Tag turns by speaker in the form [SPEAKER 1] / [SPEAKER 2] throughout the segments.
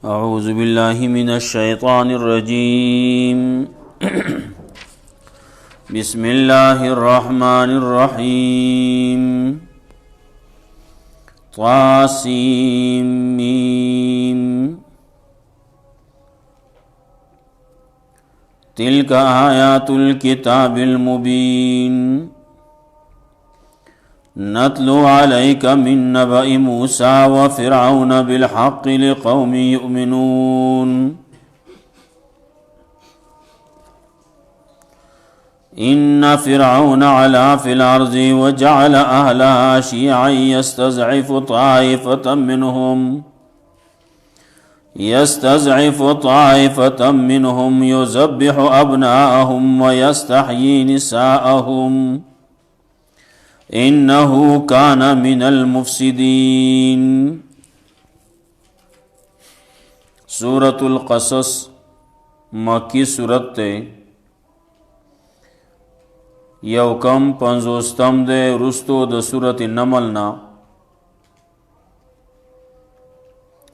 [SPEAKER 1] अऊज़ु बिल्लाहि मिनश शैतानिर रजीम बिस्मिल्लाहिर रहमानिर रहीम त्वासीम मीम तिल्का आयातुल किताबिल मुबीन नत्लु अलैका मिन नबइ मूसा व फ़िरऔन बिलहक़्क़ि लिक़ौमिन युमिनून इन्न फ़िरऔन अला फ़िल अर्ज़ि व जअल अहलहा शियअन यस्तज़इफ़ु ताइफ़तम मिनहुम युज़ब्बिहु अब्नाअहुम व यस्तहयी निसाअहुम इन्नहु कान मिनल मुफ़्सिदीन। सूरतुल क़सस मक्की सूरत यवकम पंजोस्तम दे रुस्तो द सूरत नमल ना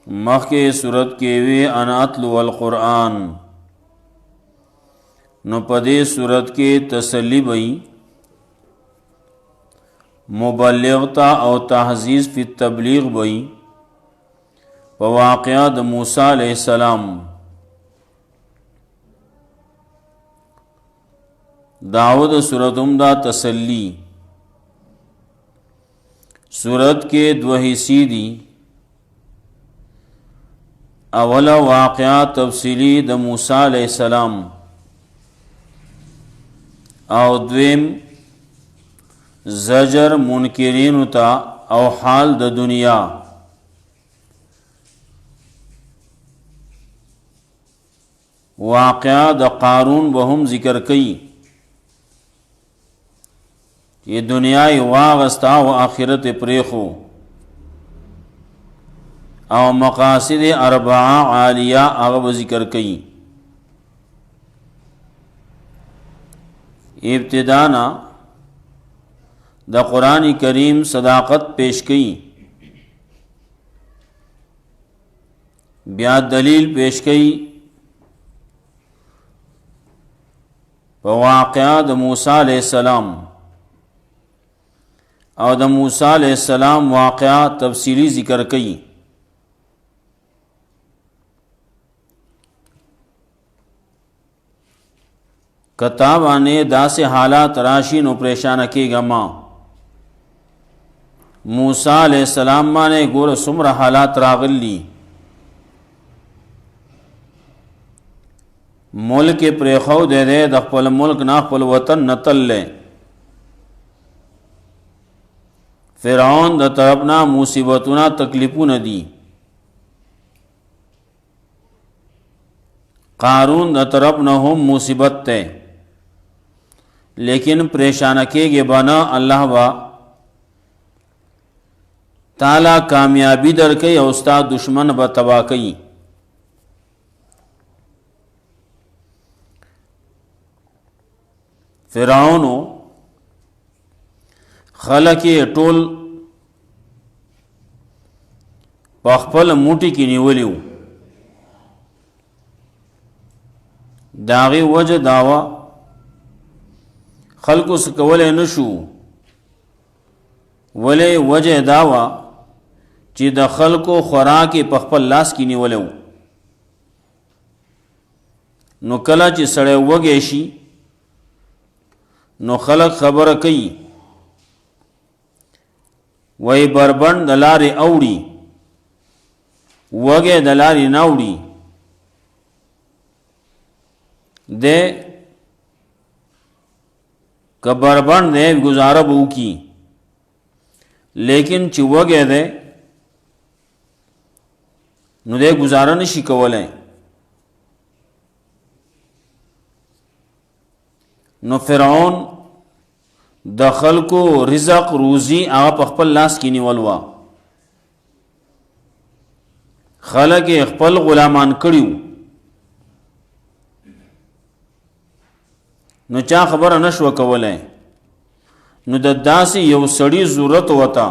[SPEAKER 1] मक्के सूरत के वे अनातलु अल क़ुरआन न पदे सूरत के तसल्ली बई मुबल्लिग़ता और तहज़ीज़ फ़ी तबलीग़ बई वाक़या द मूसा अलैहिस्सलाम दाऊद सूरत उम्दा तसल्ली सूरत के दो हिस्से दी अवला वाक़या तफसीली द मूसा अलैहिस्सलाम और द्वेम ज़जर मुनकिरीन ता और हाल द दुनिया। वाक़या द क़ारून बहुम ज़िक्र कई ये दुनिया वागस्ता व आखिरत प्रेखो और मकासिद अरबा आलिया अगब ज़िक्र कई। इब्तिदाना द कुरान करीम सदाकत पेश कई ब्या दलील पेश कई वाक़या द मूसा अलैहिस्सलाम और द मूसा अलैहिस्सलाम वाक़या तफसीली ज़िक्र कई। कताब आने दासे हालात राशी नो परेशान के गमा मूसा अलैहिस्सलाम माने गोर सुमर हालात रागली मुल्क के प्रेखौ दे दे दखपल मुल्क ना खपल वतन नतल ले फ़िरऔन द तरफना मुसीबतुना तकलीफू न दी क़ारून द तरफ न हम मुसीबत ते लेकिन परेशान के गे बना अल्लाह वा ताला कामयाबी दर कई और उस्ताद दुश्मन ब तबाह कई। फ़िरऔनो खलक टोल पखपल मुटी की निवलियो दागी वजह दावा खल्को से कवले नशु वले वजह दावा ची द खल्को खुराक पखपल लास की निवलो नो कला ची सड़े वगेशी नो खलक खबर कई वही बरबन दलारे औड़ी वगे दलारी नाउड़ी दे कबरबन दे गुजारब की लेकिन चुवगे दे नुदे गुजारा नशी कवलें नो फ़िरऔन दखल को रिज़क रूज़ी आप अखपल लास की निवलवा खलक अखपल गुलामान कड़ियो नो चा खबर नशव कवलें नु ददासी यव सड़ी ज़रूरत होता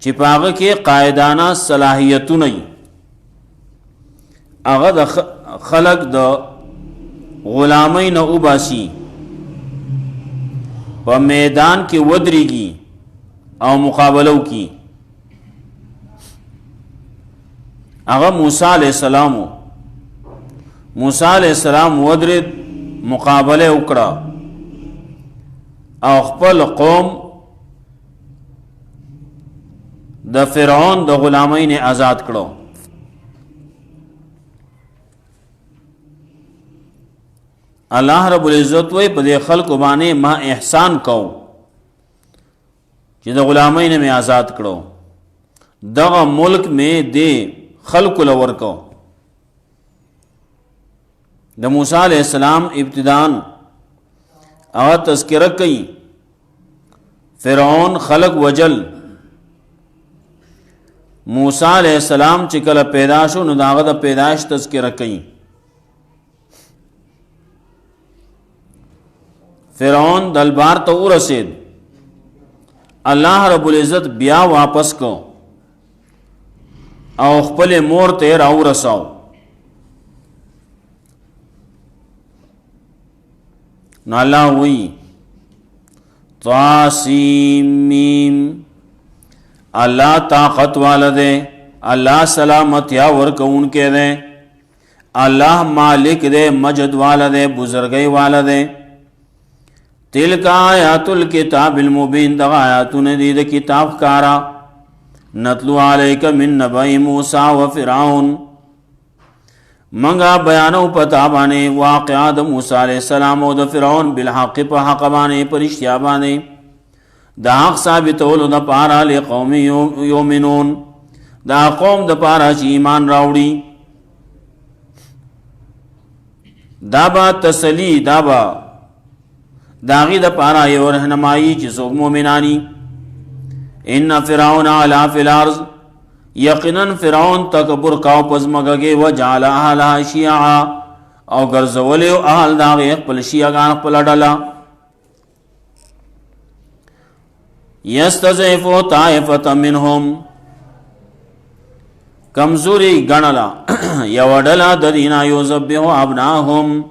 [SPEAKER 1] چې پاغه کې قائدانه صلاحیتونه هغه د خلق د غلامۍ نه وباسي په میدان کې ودرېږي او مقابله وکړي هغه موسی علیہ السلام ودرید مقابله وکړه او خپل قوم د فرعون د غلامۍ نه آزاد کړو الله رب العزت وی په دې خلکو باندې ما احسان کو چې د غلامۍ نه آزاد کړو دغه ملک میں دې خلق لور کو د موسی علیہ السلام ابتدان او تذکرہ کئی فرعون خلق وجل موسی علیہ السلام چکل پیدا شو نو داغه د پیدائش تذکرہ کئی فرعون دلبار ته ورسید الله رب العزت بیا واپس کو او خپل مور ته راو رساو نو الله وی طاسیم اللہ طاقت والدے اللہ سلامتیا ورکون کے دے اللہ مالک دے مجد والدے بزرگی والدے تلک آیات الکتاب المبین دغا آیاتون دید کتاب کارا نتلو علیک من نبی موسیٰ و فرعون منگا بیانو پتا بانے واقعات موسیٰ علیہ السلام و دا فرعون بالحق پا حق بانے پرشتیا بانے دا حق ثابتولو دا پارا لقوم یومنون دا قوم دا پارا چی ایمان راوڑی دا با تسلی دا با داغی دا پارا یو رہنمائی چی سوک مومنانی ان فرعون علا فی الارض یقیناً فرعون تکبر کاو پزمگگے و جعلا اہلها شیعا او گرزولیو اہل داغی اقبل شیعگان اقبل ڈالا یستضعفو طائفة منهم کمزوری گنلا یوڈلا ددینا یوزبیو ابناهم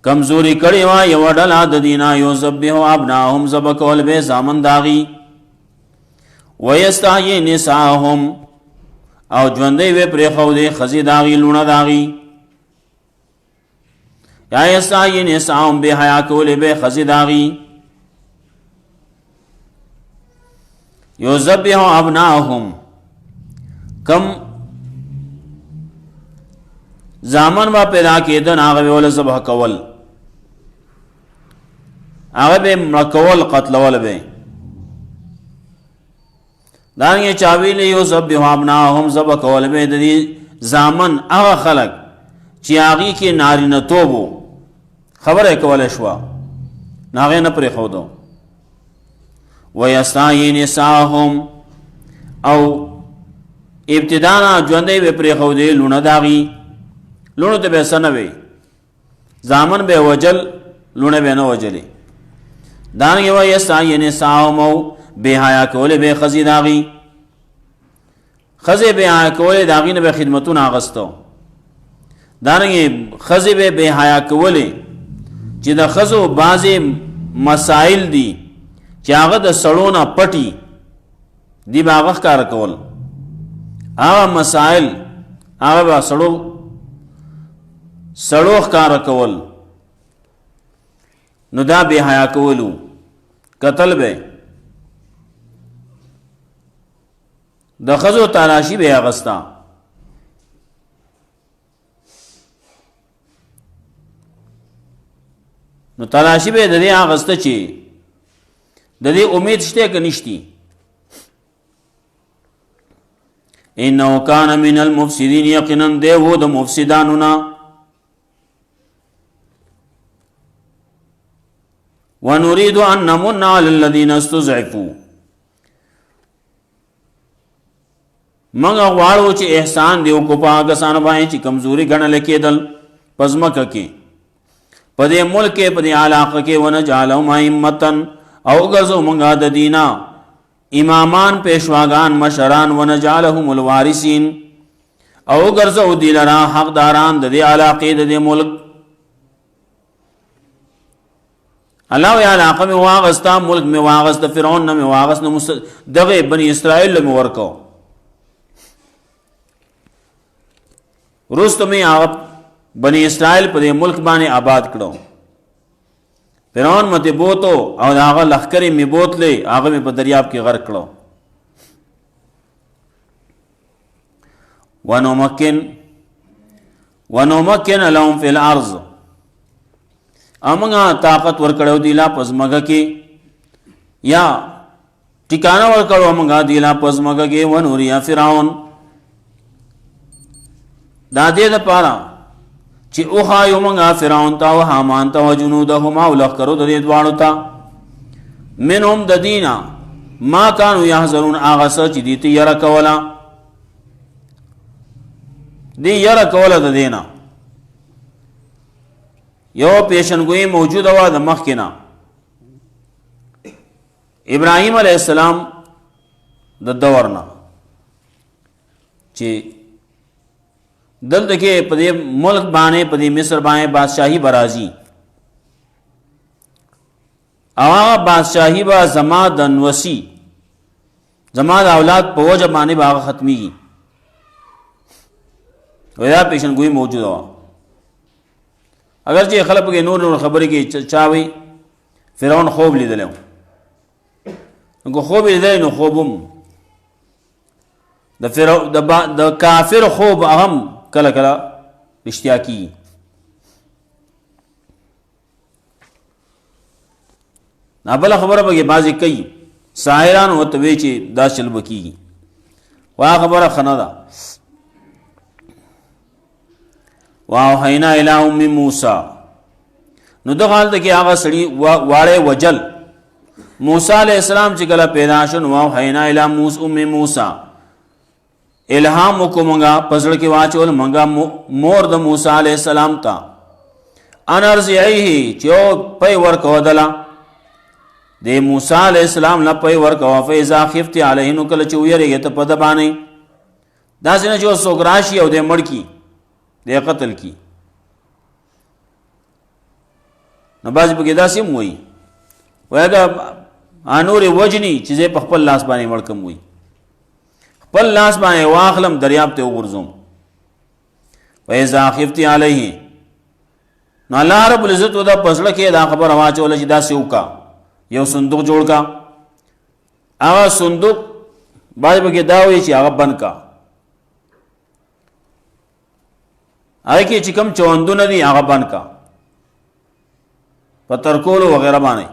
[SPEAKER 1] کمزوری کڑیوا یوڈلا ددینا یوزبیو ابناهم زبکول بے زامن داغی ویستحیی نساهم او جوندے وے پریخو دے خزی داغی لونا داغی یا یستحیی نساهم بے حیا کولے بے خزی داغی یوزبیو ابناهم کم زامن با پیدا کیدن آغا بے والا زبح کول آغا بے مرکول قتلول بے دانگی چاویلی یوزبیو ابناهم زبح کول بے دی زامن آغا خلق چی آغی کی ناری نتوبو خبر ہے کولے شوا ناغی نپری خودو ویستائی نساهم او ابتدانا جوندے بے پری خودے لونا داغی لونو تے بے سنوے زامن بے وجل لونا بے نو وجلی دانگی ویستائی نساهم او بے حیا کولے بے خزی داغی خزی بے حیا کولے داغی نے بے خدمتون آغستو دانگی خزی بے حیا کولے چی دا خزو بعضی مسائل دی چی آغا دا سڑونا پٹی دی با آغا کار کول آغا مسائل آغا با سڑو کار کول نو دا بے حیا کولو قتل بے دا خزو تالاشی بے آغستا نو تلاشی بے ددی آغستا چی ددی امید شتے که نشتی انہو کان من المفسدین یقنن دے وہ دا مفسدانونا ونريد ان نمن على الذين استضعفوا منگا غواړو چې احسان دیو کو پاک سان باندې چې کمزوري غنل کېدل پزمک کې پدې ملک پدې علاقه کې ونجعلهم ائمه او ګرځو مونږه د دینا امامان پیشواگان مشران ونجعلهم الوارثین او ګرځو دی لرا حقداران د دې علاقې د دې ملک الله یا علاقه می واغستا ملک می واغست فرعون نه می واغست نو دغه بنی اسرائیل می ورکو رستم هغه بنی اسرائیل په ملک باندې آباد کړو فرعون مته بوتو او هغه لخرې می بوتلې هغه می په دریاب کې غرق کړو ونمکن لهم فی الارض امغه طاقت ورکړو دی لا پزماګه کې یا ټیکانه ورکړو امغه دی لا پزماګه کې ونوریا فرعون دا دې د پاره چې او هايو مونږه فرعون ته او حامان ته او جنودهما ولخرو د دې دوانو ته منهم د دینا ما كانوا يحذرون اغه سچ دي ته ير کولا دی ير کولا د دینا یو پیشنګوئی موجوده و د مخکنا ابراهيم عليه السلام د دورنا چې دلته کې په دې ملک باندې په دې مصر باندې بادشاہي برازي او بادشاہي با زما د نوسی زما د اولاد په وجه باندې باغ ختمي ویا پیشنګوئی موجوده و اگر چې خلک کې نور خبرې کې چاوي فرعون خوب لیدل نو خوب لیدل نو خوبم د فرعون د کافر خوب اهم کله کله رښتیا کی نابل خبره به بازی کوي ساحران او توی چې دا چل بکی وا خبره خنه ده واو حینا الی ام موسی نو د حالت کې هغه سړی واړې وجل موسی علیہ السلام چې کله پیدا شون واو حینا الی موسی ام موسی الهام وکومنګا پسړ کې واچول منګا مور د موسی علیہ السلام تا انرزیه چو پي ورکو دلا د موسی علیہ السلام نه پي ورکو فیزا خفت علیه نو کله چې ویریږي ته پد باندې دا څنګه چې سوګراشي او د مړکی د قتل کی نباز بګی دا سیم وای وایدا انور وجنی چې په خپل لاس باندې مړکم وای خپل لاس باندې واخلم دریاب ته وګرځوم وایزا خفتی علیه نو الله رب العزت ودا پسړه کې دا خبر واچول چې دا سیوکا یو صندوق جوړ کا هغه صندوق باندې بګی دا وای چې هغه بند کا هغه کې چې کوم چوندونه دي هغه بند کا پتر کولو وغیرہ باندې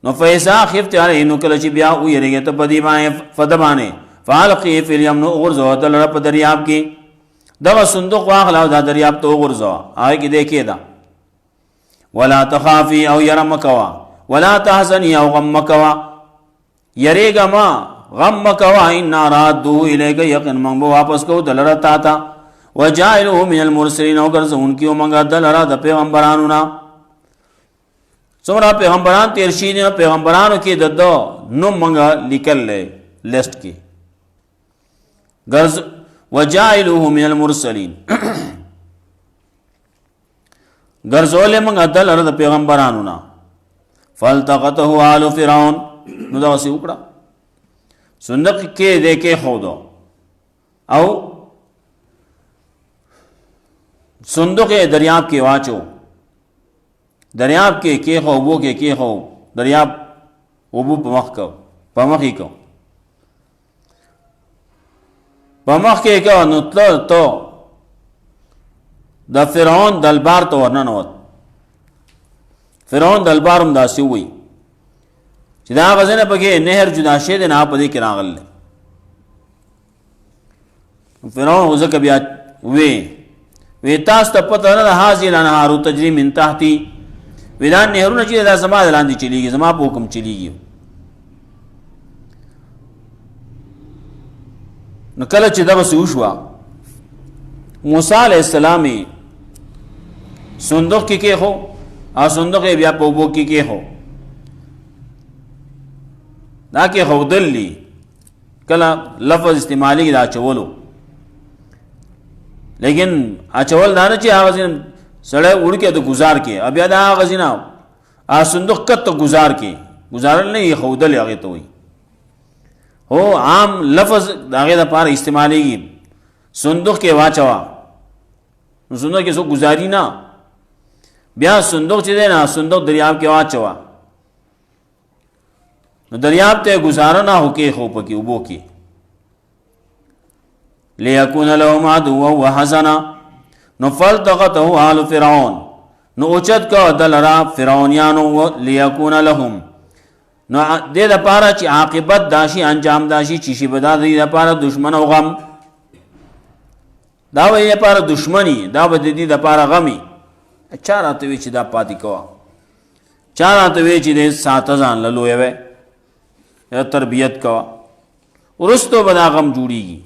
[SPEAKER 1] نو فیسا خفت علیه نو کله چې بیا ویریږي ته پدی باندې فدبانه فالقی فی الیمن غرزو دل رب دریاب کې دغه صندوق واخلا دا دریاب ته غرزو هغه کې دیکھے دا ولا تخافی او يرمکوا ولا تحزنی او غمکوا یریګه ما غمکوا ان رادو الیک یقین من واپس کو دل رتا تا وجائلوا من المرسلین او ګرځون کیو منګه دل را د پیغمبرانو نا څومره پیغمبران تیر شي نه پیغمبرانو کې ددو نو منګه لیکل لیست کې غرض وجائلوه من المرسلین غرضول منګه دل را د پیغمبرانو نا فالتقطه آل فرعون نو دا وسی وکړه صندوق کې دې کې خودو او صندوق دریاب کې واچو دریاب کې خو وو کې خو دریاب وبو په مخ کو په مخې کو په مخ کې کو نو ته د فرعون دلبار ته ورننوت فرعون دلبارم داسې وي چې دا غزنه پکې نهر جدا شه د نه پدې کې راغل فرعون وزکه بیا وی تاسو ته پته نه حاضر نه هارو تجری من تحتی ودان نهرونه چې دا زما لاندې چلیږي زما په حکم چلیږي نو کله چې دا وسو شو موسی علیہ السلام صندوق کې خو ا صندوق بیا په وبو کې خو دا کې خودل لی کله لفظ استعمالی دا اچولو لیکن اچول دا نه چې هغه ځین سړی وړ کې د گزار کې بیا دا هغه ځین صندوق کت گزار کې گزارل نه خودل هغه ته وي هو عام لفظ داغه د پاره استعمالیږي صندوق کې واچوا صندوق کې سو گزاري نه بیا صندوق چې دی نه صندوق دریاب کې واچوا نو دریاب ته گزاره نه هوکې خو پکې وبو کې ليكون لهم عدوا وحزنا نو فالتقطه آل فرعون نو اوچت کو دلرا فرعونیانو ليكون لهم نو دې د پاره چې عاقبت داشي انجام داشي چې شي بدا دې د پاره دشمن او غم دا وې لپاره دشمنی دا به دې د پاره غمي چاراته وی چې دا پاتې کوا چاراته وی چې دې سات ځان للوې وې یا تربیت کوا ورستو بدا غم جوړیږي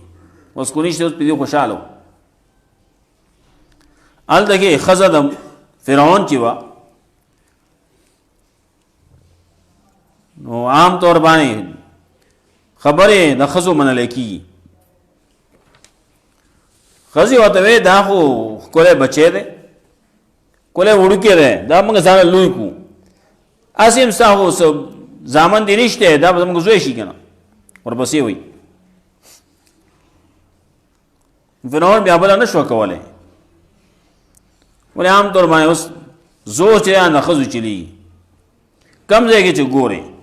[SPEAKER 1] اوس کو نشته اوس په خوشاله ال دغه خزدم فرعون چې وا نو عام طور باندې خبره د خزو منل کی خزي وته وې دا خو کوله بچي ده کوله وړکې ده دا موږ ځان لوی کو اسیم ساهو سب زامن دي نشته دا موږ زوی شي کنه ورپسې وي فرعون بیا بل نه شو کوله ولې عام طور باندې اوس زو چې نه خزو چلی کم ځای کې چې ګوره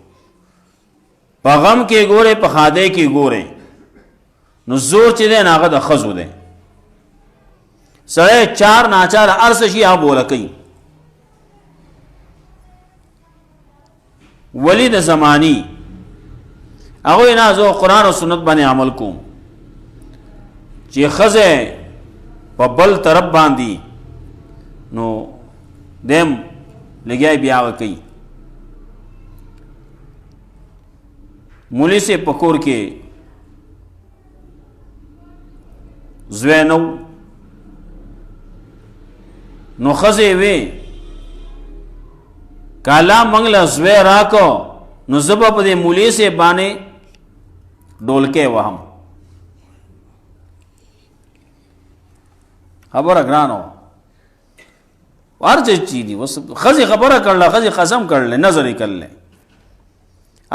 [SPEAKER 1] په غم کې ګوره په خاده کې ګوره نو زور چې دی هغه د خزو دی سړی چار ناچار هر څه شي هغه بوله کوي ولی د زمانی هغوی نه زه قرآن او سنت باندې عمل کوم چې ښځه په بل طرف باندې نو دیم لګیا بیا هغه کوي مولی سے پکور کے زوینو نو خزے وے کالا منگلا زوی راکو نو زبا پدے مولی سے بانے ڈولکے وہم خبر اگرانو وار چیز دی خزی خبر کر لے خزی قسم کر لے نظری کر لے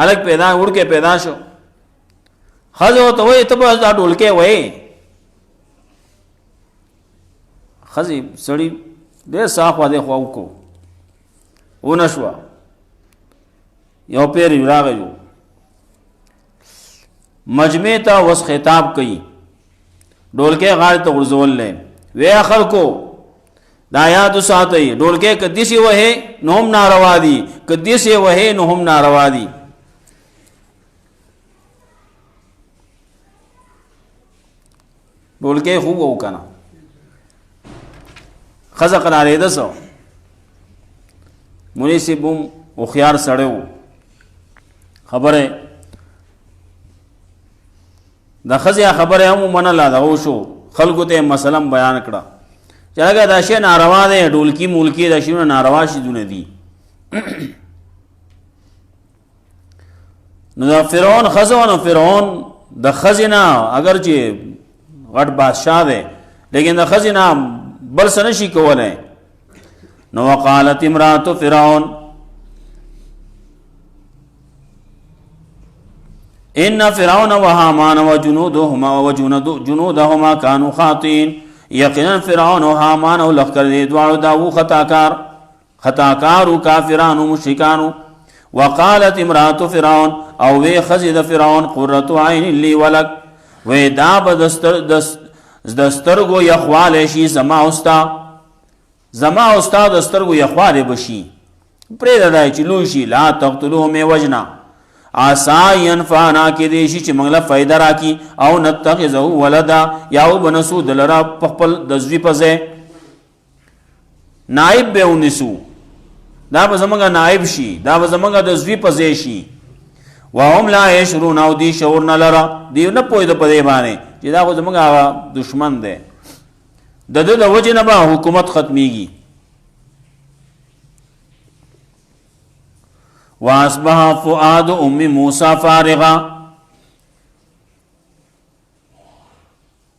[SPEAKER 1] الگ پیدا اڑ کے پیدا شو خزو تو وہی تب دا ڈول کے وہی خزی سڑی دے صاف دے خواو کو او نشوا یو پیری راغیو مجمع تا وس خطاب کئی ڈول کے غار تا غرزول لے وے اخر کو دا یاد ساتھی ڈول کے قدیسی وہے نوم ناروا دی قدیسی وہے نوم ناروا دی ډولکې خوب او کنه خزه قرارې ده سو مناسبم او خيار سړیو خبره د خزه خبره هم منله دا او شو خلکو ته مثلا بیان کړه چې هغه دا شی ناروا ده ډولکی مولکی دا شی ناروا شي دونه دي نو دا فرعون خزه فرعون د خزینه اگر چې غټ بادشاہ دے لیکن د خزینہ بل سنشی کولے نو وقالت امرات فرعون ان فرعون وهامان وجنودهما كانوا خاطئين یقینا فرعون و حامان او لخر دے دوارو داو خطاکار و کافران و مشرکان وقالت امرات فرعون او وی خزید فرعون قرۃ عین لی ولک وی دا دسترگو یخوال شی زما استا دسترگو یخوال بشی پرید دای چی لوشی لا تقتلوه میں وجنا آسا ینفانا کی دیشی چی منگلا فائدہ راکی او نتخذہو ولدا یاو بنسو دلرا پخپل دزوی پزے نائب بے اونسو دا بزمانگا نائب شی دا بزمانگا دزوی پزے شی وهم لا یشرون او دی شعور نه لرا دی نه پوی د پدې باندې چې دا خو زموږ دشمن دی د وجه نه به حکومت ختمیږي واصبح فؤاد ام موسی فارغا.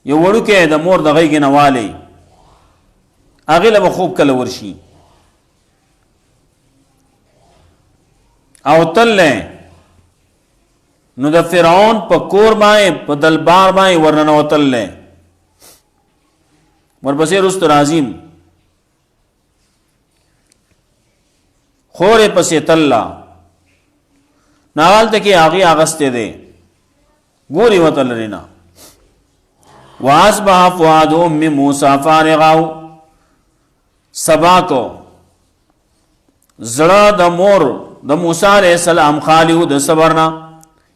[SPEAKER 1] یو وړوکی د مور د غېږې نه والی هغې له به خوب کله ورشي او تللی نو د فرعون په کور باندې په دلبار باندې ورننوتلی ورپسې رستو راځیم خورې پسې تلله نو هلته کې هغې اغستی دی ګوري ورته لرې نه. واصبح فؤاد ام موسی فارغا. سبا کو زړه د مور د موسی علیہ السلام خالی و د صبرنا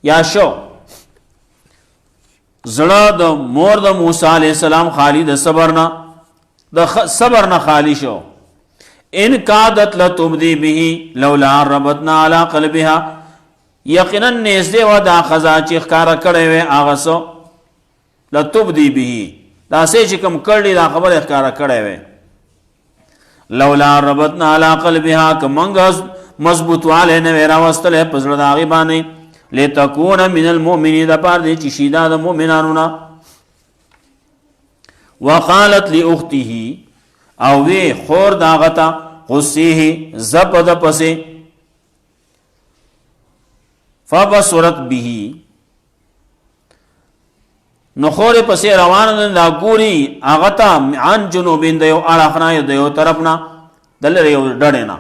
[SPEAKER 1] یا شو زړه د مور د موسی علیہ السلام خالی د صبرنا د صبرنا خالی شو. ان کادت لتبدی به لولا ربطنا علی قلبها. یقینا نږدې و دا ښځه چې ښکاره کړی وی هغه څه لتبدی به دا څه چې کوم کړي دا خبره ښکاره کړی وی لولا ربطنا علی قلبها که موږ مضبوط والی نه وی راوستلی په زړه د هغې باندې لتکون من المؤمنین دپاره دی چې شي دا د مؤمنانو نه. وقالت لاخته او وی خور د هغه ته قصیه زپ د پسې فبصرت به نو خورې پسې روانه ده دا ګوري هغه ته عن جنوبین د یو اړخ نه د یو طرف نه د لرې یو ډډې نه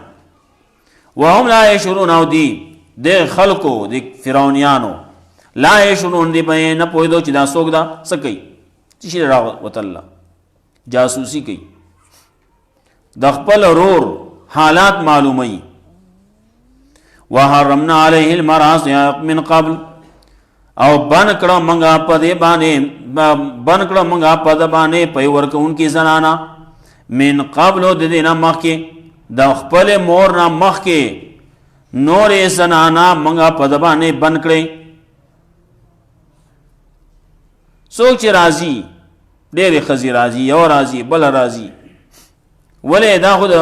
[SPEAKER 1] وهم لا یشعرون او دي د خلکو د فرعونیانو لا یشعرون دي به نه پوهېدو چې دا څوک ده څه کوي څه شي راوتله جاسوسي کوي د خپل ورور حالات معلوموي. وحرمنا علیه المراضع من قبل او بن کړه منګه په دې باندې بن کړه منګه په دې باندې پي ورکوونکي زنانا من قبل د دې نه مخکې د خپل مور نه مخکې نورې زنانا منګه په دې باندې بن کړې. څوک چې راځي ډېرې ښځې راځي یو راځي بله راځي ولې دا خو د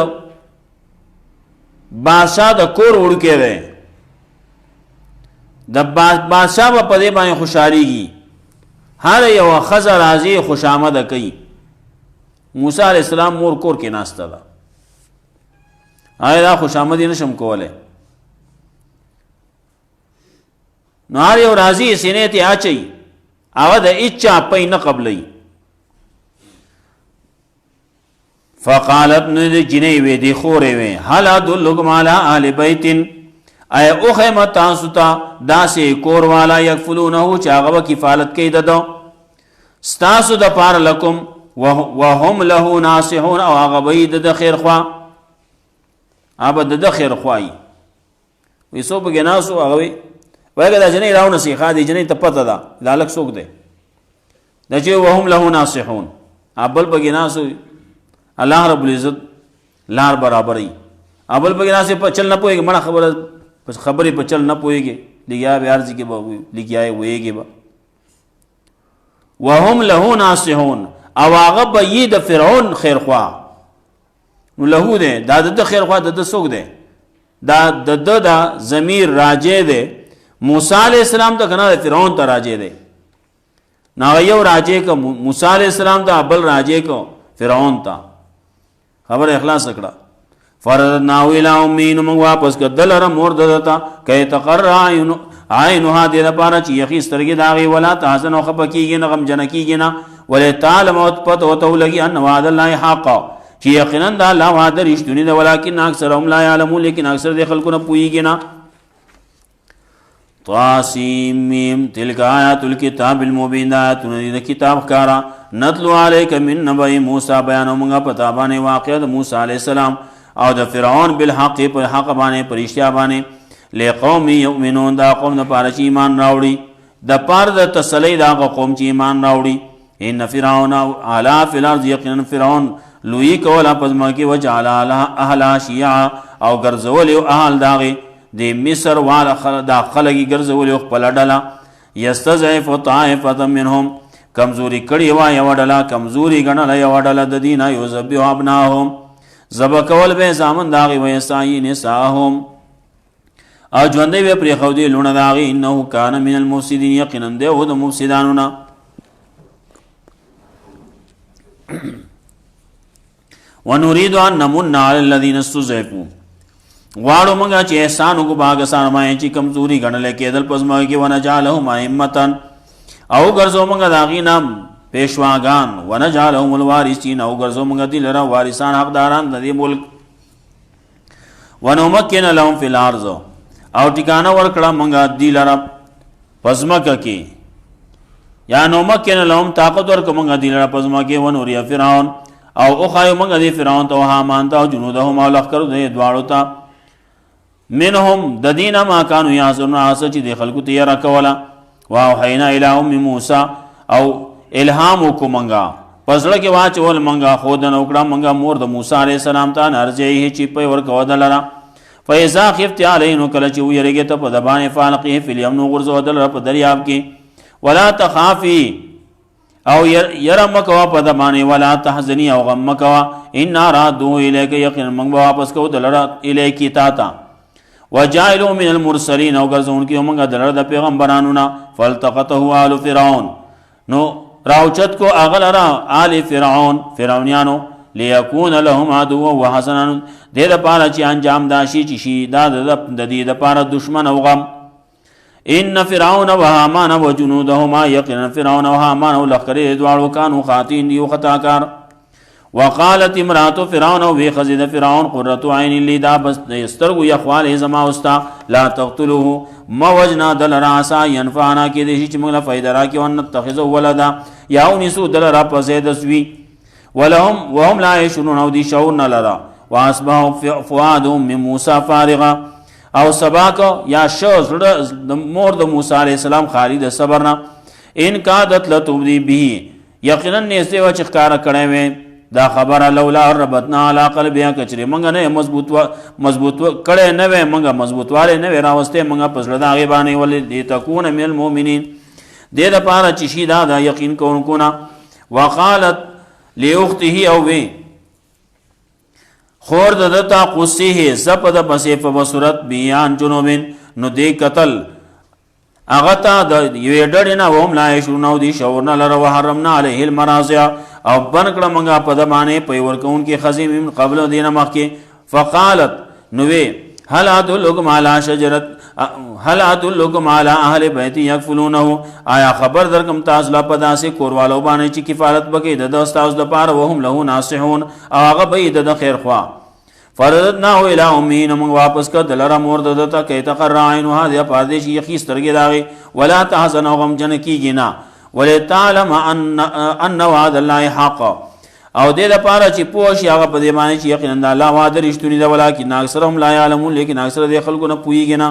[SPEAKER 1] بادشاه د کور وړوکی دی د بادشاه به په دې باندې خوشحالیږي هر یوه ښځه راځي خوشامده کوي. موسی علیہ السلام مور کور کې ناسته ده آیا دا خوشامدي نشم کولی نو هر یو راځي سینې ته اچوي هغه د هېچا پی نه قبلوي. فقالت نو د جنۍ وې دې خورې وې هل ادلکم علی اهل بیت ایا اوښیم تاسو ته داسې کور والا یکفلونه چې هغه به کفالت کوي د ده ستاسو دپاره لکم وهم له ناصحون او هغه به یې د ده خیر خوا هغه به د ده خیر خوایي. وی څوک پکې ناست و هغه وی وایي که دا جنۍ راونسېښه دې جنۍ ته پته ده دا هلک څوک دی دا چې وهم له ناصحون بل پکې ناست الله رب العزت لار برابري ابل پکې ناست په چل نه پوهېږي مړه خبرې په چل نه پوهېږي لګیا به هر ځای کې به لګیا یې ویږي به وهم له ناصحون او هغه به یې د فرعون خیرخوا نو له دی دا د ده خیرخوا د ده څوک دی دا د ده دا ضمیر راجع دی موسی علیہ السلام ته که نه د فرعون ته راجع دی نو هغه یو راجع که موسی علیہ السلام ته بل راجع که فرعون ته خبر اخلاص کړه. فردناه الی امه نو موږ واپس کړه د لره مور د ده ته کی تقر عینها دې لپاره چې یخي سترګې د هغې ولا تحزن او خفه کېږي نه غمجنه کېږي نه ولتعلم او پته ورته ولګي ان وعد الله حق چې یقینا د الله وعده رښتونې ده ولکن اکثرهم لا یعلمون لیکن اکثر د خلکو نه پوهېږي نه. طاسیم تلک آیات الکتاب المبین آیاتونه د کتاب ښکاره نتلو علیک من نبأ موسی بیانو موږ په تا باندې واقعه د موسی علیہ السلام او د فرعون بالحق په حق باندې په رښتیا باندې لقوم یؤمنون دا قوم دپاره چې ایمان راوړي د پاره د تسلی د هغه قوم چې ایمان راوړي. ان فرعون علا فی الارض یقینا فرعون لوی کوله په ځمکه وجعل اهلها شیعا او ګرځول یو اهل د هغې د مصر والا دا خلک یې ګرځول یو خپله ډله یستضعف طائفة منهم کمزوري کړې وه یوه ډله کمزوري ګڼله یوه ډله د دې نه یذبحو ابناهم ذبح کول به یې زامن د هغې ویستحیي نساءهم او ژوندی به پرېښودې لوڼه د هغې انه کان من المفسدین یقینا دی و د مفسدانو نه. ونريد ان نمن على الذين استضعفوا غواړو موږ چې احسان وکړو په هغه کسانو باندې چې کمزوري ګڼل کېدل په ځمکه کې ونجعلهم ائمة او ګرځو موږ د هغې نه پیشواګان ونجعلهم الوارثین او ګرځو موږ دوی لره وارثان حقداران د دې ملک. ونمکن لهم فی الارض او ټکانه ورکړه موږ دوی لره په ځمکه کې یا نمکن لهم طاقت ورکړه موږ دوی لره په ځمکه کې ونوري فرعون او اخایو موږ دې فرعون ته او هامان ته او جنودهم او لښکرو دې دواړو ته منهم د دینه ما کانوا یحذرون هغه چې د خلکو تیاره کوله. واوحینا الی ام موسی او الهام وکړو موږ په زړه کې واچول موږ ښودنه وکړه موږ مور د موسی علیه السلام ته ارجعیه چې پی ورکوه د لره فاذا خفت علیه نو کله چې ویرېږې ته په د باندې فالقیه فی الیم نو غورځوه د لره په دریاب کې ولا تخافي او یره مکوه په د باندې ولا تحزني او غم مکوه انا رادوه الیک یقینا موږ به واپس کوو د لره الیکې تا ته وجعلوا من المرسلین او ګرځونکي موږ د لره د پیغمبرانو نه فالتقطه آل فرعون نو راوچت کو هغه لره آل فرعون فرعونیانو لیکون لهم عدوا وحسنا دې دپاره چې انجام دا شي چې شي دا د دې دپاره دشمن او غم. ان فرعون وهامان وجنودهما یقینا فرعون او هامان او لښکرې دواړو کانو خاطئین دي خطاکار. وقالت امرأة فرعون وی خزید فرعون قرة عین لی دا بس سترګو یخواله زما استا لا تقتلوه موجنا دل راسا ينفعنا کې دې چې موږ له فائدہ راکې او نتخذ ولدا یا ونسو دل را پسې دسوي ولهم وهم لا يشعرون او دي شعور نه لرا. واصبح فؤادهم من موسی فارغا او سباک یا شوز د مور د موسی علیہ السلام خالی د صبرنا ان کادت لتبدی به یقینا نږدې و چې ښکاره کړی وې دا خبره لولا ربطنا علی قلبها کچری منګ نه مضبوط کړه نه وې منګ مضبوطواله نه وې راوسته منګ پسړه دا غي باندې ولې دې تكون من المؤمنین دې د پاره چې شي دا یقین کوونکو نه. وقالت لاخته او وی خور دتا قصه زپد بسیف بصورت بیان جنوبین نو دې قتل اغتا د یوې ډډې نه وهم لا یشعرون او دي شعور نه لره. وحرمنا علیه المراضع او بن کړه موږ په د باندې پی ورکوونکې ښځې من قبل دې نه مخکې. فقالت نوې هل ادلکم علی اهل بیت یکفلونه آیا خبر درکم تاسو لا په داسې کوروالو باندې چې کفالت بکې د ستاسو دپاره وهم له ناصحون او هغه به د خیر خوا. فرددناه الى امه نو موږ واپس کړ دلره مور دته کې تقر عینها د پاردې شي یخي سترګې داغي ولا تحزن او غم جن کیږي نه ولتعلم ان وعد الله حق او دې لپاره چې پوه شي هغه په دې باندې چې یقینا الله وعده رښتونی ده ولکن اکثرهم لا يعلمون لیکن اکثر د خلکو نه پوهیږي نه.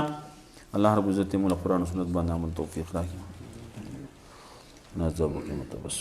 [SPEAKER 1] الله رب عزت موږ قرآن او سنت باندې عمل توفیق راکړي. نازو کې متبس